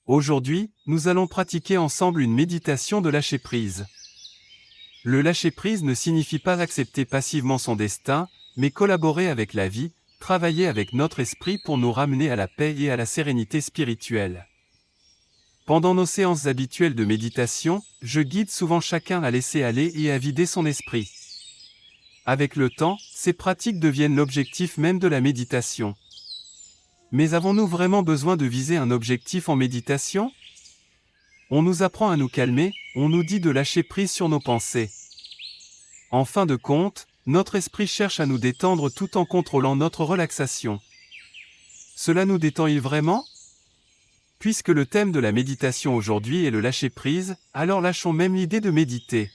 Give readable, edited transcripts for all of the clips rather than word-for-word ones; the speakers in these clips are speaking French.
Aujourd'hui, nous allons pratiquer ensemble une méditation de lâcher-prise. Le lâcher-prise ne signifie pas accepter passivement son destin, mais collaborer avec la vie, travailler avec notre esprit pour nous ramener à la paix et à la sérénité spirituelle. Pendant nos séances habituelles de méditation, je guide souvent chacun à laisser aller et à vider son esprit. Avec le temps, ces pratiques deviennent l'objectif même de la méditation. Mais avons-nous vraiment besoin de viser un objectif en méditation ? On nous apprend à nous calmer, on nous dit de lâcher prise sur nos pensées. En fin de compte, notre esprit cherche à nous détendre tout en contrôlant notre relaxation. Cela nous détend-il vraiment ? Puisque le thème de la méditation aujourd'hui est le lâcher-prise, alors lâchons même l'idée de méditer.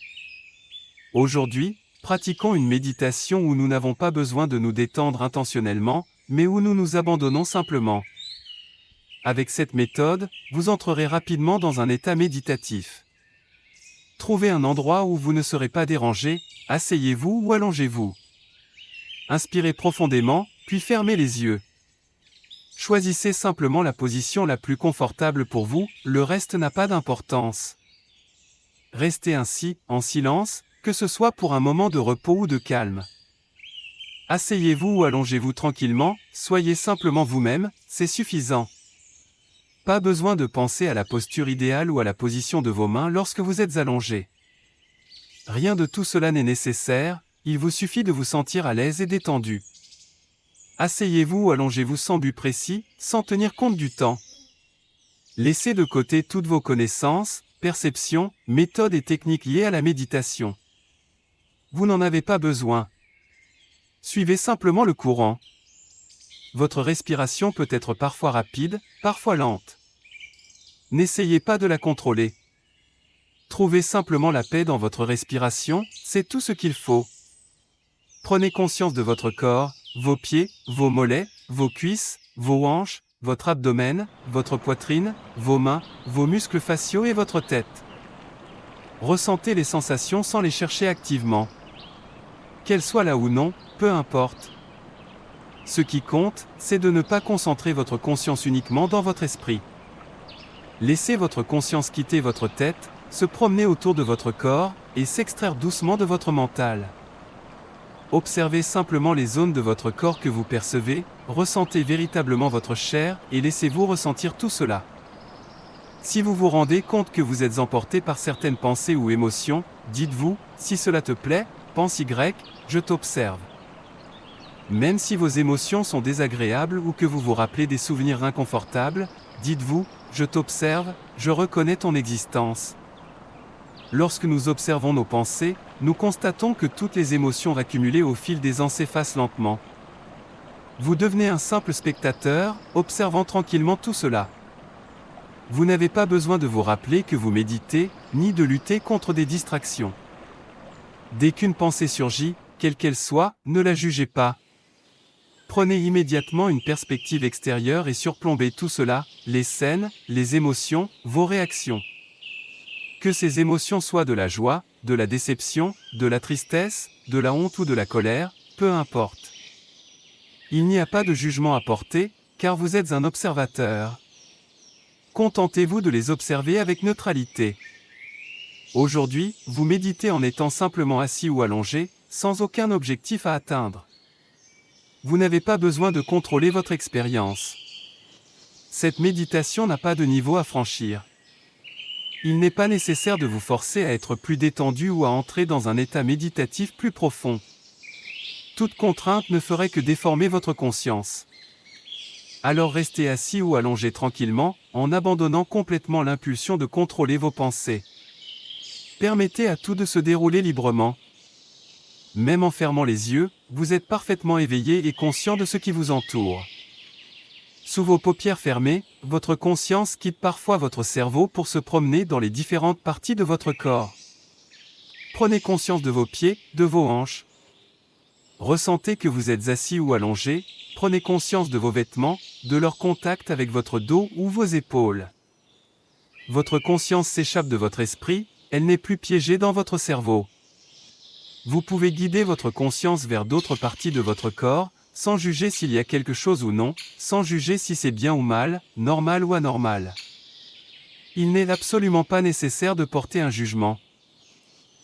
Aujourd'hui, pratiquons une méditation où nous n'avons pas besoin de nous détendre intentionnellement, mais où nous nous abandonnons simplement. Avec cette méthode, vous entrerez rapidement dans un état méditatif. Trouvez un endroit où vous ne serez pas dérangé, asseyez-vous ou allongez-vous. Inspirez profondément, puis fermez les yeux. Choisissez simplement la position la plus confortable pour vous, le reste n'a pas d'importance. Restez ainsi, en silence, que ce soit pour un moment de repos ou de calme. Asseyez-vous ou allongez-vous tranquillement, soyez simplement vous-même, c'est suffisant. Pas besoin de penser à la posture idéale ou à la position de vos mains lorsque vous êtes allongé. Rien de tout cela n'est nécessaire, il vous suffit de vous sentir à l'aise et détendu. Asseyez-vous ou allongez-vous sans but précis, sans tenir compte du temps. Laissez de côté toutes vos connaissances, perceptions, méthodes et techniques liées à la méditation. Vous n'en avez pas besoin. Suivez simplement le courant. Votre respiration peut être parfois rapide, parfois lente. N'essayez pas de la contrôler. Trouvez simplement la paix dans votre respiration, c'est tout ce qu'il faut. Prenez conscience de votre corps, vos pieds, vos mollets, vos cuisses, vos hanches, votre abdomen, votre poitrine, vos mains, vos muscles faciaux et votre tête. Ressentez les sensations sans les chercher activement. Qu'elles soient là ou non, peu importe. Ce qui compte, c'est de ne pas concentrer votre conscience uniquement dans votre esprit. Laissez votre conscience quitter votre tête, se promener autour de votre corps, et s'extraire doucement de votre mental. Observez simplement les zones de votre corps que vous percevez, ressentez véritablement votre chair, et laissez-vous ressentir tout cela. Si vous vous rendez compte que vous êtes emporté par certaines pensées ou émotions, dites-vous, si cela te plaît, pense Y, je t'observe. Même si vos émotions sont désagréables ou que vous vous rappelez des souvenirs inconfortables, dites-vous, je t'observe, je reconnais ton existence. Lorsque nous observons nos pensées, nous constatons que toutes les émotions accumulées au fil des ans s'effacent lentement. Vous devenez un simple spectateur, observant tranquillement tout cela. Vous n'avez pas besoin de vous rappeler que vous méditez, ni de lutter contre des distractions. Dès qu'une pensée surgit, quelle qu'elle soit, ne la jugez pas. Prenez immédiatement une perspective extérieure et surplombez tout cela, les scènes, les émotions, vos réactions. Que ces émotions soient de la joie, de la déception, de la tristesse, de la honte ou de la colère, peu importe. Il n'y a pas de jugement à porter, car vous êtes un observateur. Contentez-vous de les observer avec neutralité. Aujourd'hui, vous méditez en étant simplement assis ou allongé, sans aucun objectif à atteindre. Vous n'avez pas besoin de contrôler votre expérience. Cette méditation n'a pas de niveau à franchir. Il n'est pas nécessaire de vous forcer à être plus détendu ou à entrer dans un état méditatif plus profond. Toute contrainte ne ferait que déformer votre conscience. Alors restez assis ou allongé tranquillement, en abandonnant complètement l'impulsion de contrôler vos pensées. Permettez à tout de se dérouler librement. Même en fermant les yeux, vous êtes parfaitement éveillé et conscient de ce qui vous entoure. Sous vos paupières fermées, votre conscience quitte parfois votre cerveau pour se promener dans les différentes parties de votre corps. Prenez conscience de vos pieds, de vos hanches. Ressentez que vous êtes assis ou allongé, prenez conscience de vos vêtements, de leur contact avec votre dos ou vos épaules. Votre conscience s'échappe de votre esprit, elle n'est plus piégée dans votre cerveau. Vous pouvez guider votre conscience vers d'autres parties de votre corps, sans juger s'il y a quelque chose ou non, sans juger si c'est bien ou mal, normal ou anormal. Il n'est absolument pas nécessaire de porter un jugement.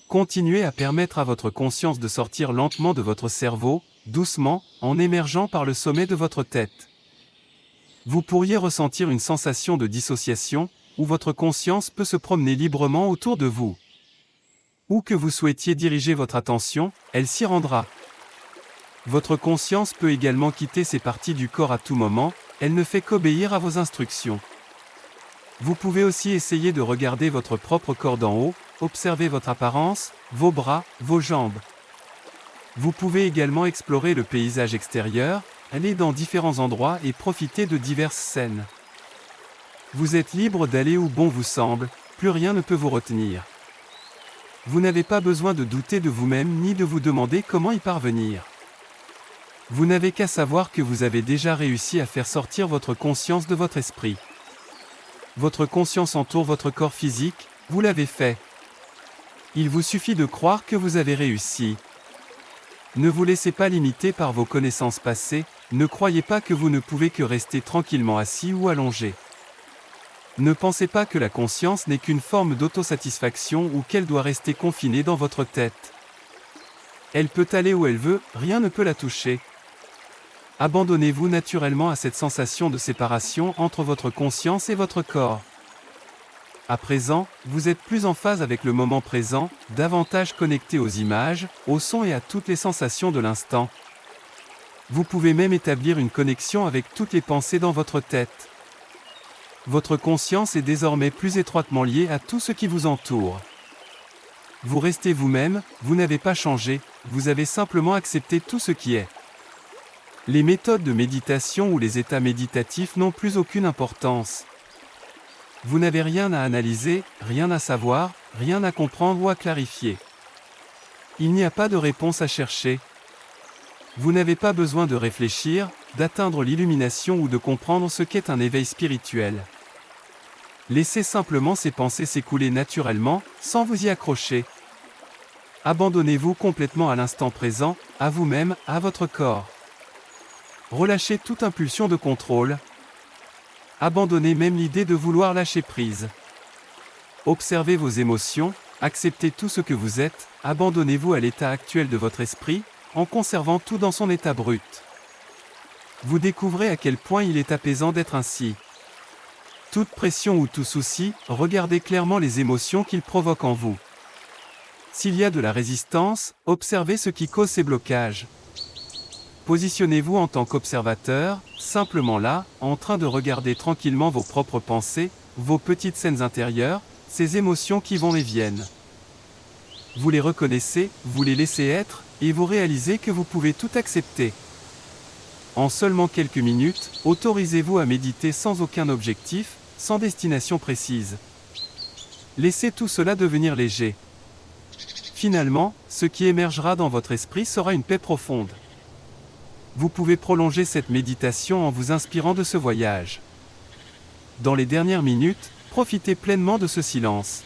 Continuez à permettre à votre conscience de sortir lentement de votre cerveau, doucement, en émergeant par le sommet de votre tête. Vous pourriez ressentir une sensation de dissociation, où votre conscience peut se promener librement autour de vous. Où que vous souhaitiez diriger votre attention, elle s'y rendra. Votre conscience peut également quitter ces parties du corps à tout moment, elle ne fait qu'obéir à vos instructions. Vous pouvez aussi essayer de regarder votre propre corps d'en haut, observer votre apparence, vos bras, vos jambes. Vous pouvez également explorer le paysage extérieur, aller dans différents endroits et profiter de diverses scènes. Vous êtes libre d'aller où bon vous semble, plus rien ne peut vous retenir. Vous n'avez pas besoin de douter de vous-même ni de vous demander comment y parvenir. Vous n'avez qu'à savoir que vous avez déjà réussi à faire sortir votre conscience de votre esprit. Votre conscience entoure votre corps physique, vous l'avez fait. Il vous suffit de croire que vous avez réussi. Ne vous laissez pas limiter par vos connaissances passées, ne croyez pas que vous ne pouvez que rester tranquillement assis ou allongé. Ne pensez pas que la conscience n'est qu'une forme d'autosatisfaction ou qu'elle doit rester confinée dans votre tête. Elle peut aller où elle veut, rien ne peut la toucher. Abandonnez-vous naturellement à cette sensation de séparation entre votre conscience et votre corps. À présent, vous êtes plus en phase avec le moment présent, davantage connecté aux images, aux sons et à toutes les sensations de l'instant. Vous pouvez même établir une connexion avec toutes les pensées dans votre tête. Votre conscience est désormais plus étroitement liée à tout ce qui vous entoure. Vous restez vous-même, vous n'avez pas changé, vous avez simplement accepté tout ce qui est. Les méthodes de méditation ou les états méditatifs n'ont plus aucune importance. Vous n'avez rien à analyser, rien à savoir, rien à comprendre ou à clarifier. Il n'y a pas de réponse à chercher. Vous n'avez pas besoin de réfléchir, d'atteindre l'illumination ou de comprendre ce qu'est un éveil spirituel. Laissez simplement ces pensées s'écouler naturellement, sans vous y accrocher. Abandonnez-vous complètement à l'instant présent, à vous-même, à votre corps. Relâchez toute impulsion de contrôle. Abandonnez même l'idée de vouloir lâcher prise. Observez vos émotions, acceptez tout ce que vous êtes, abandonnez-vous à l'état actuel de votre esprit, en conservant tout dans son état brut. Vous découvrez à quel point il est apaisant d'être ainsi. Toute pression ou tout souci, regardez clairement les émotions qu'il provoque en vous. S'il y a de la résistance, observez ce qui cause ces blocages. Positionnez-vous en tant qu'observateur, simplement là, en train de regarder tranquillement vos propres pensées, vos petites scènes intérieures, ces émotions qui vont et viennent. Vous les reconnaissez, vous les laissez être, et vous réalisez que vous pouvez tout accepter. En seulement quelques minutes, autorisez-vous à méditer sans aucun objectif, sans destination précise. Laissez tout cela devenir léger. Finalement, ce qui émergera dans votre esprit sera une paix profonde. Vous pouvez prolonger cette méditation en vous inspirant de ce voyage. Dans les dernières minutes, profitez pleinement de ce silence.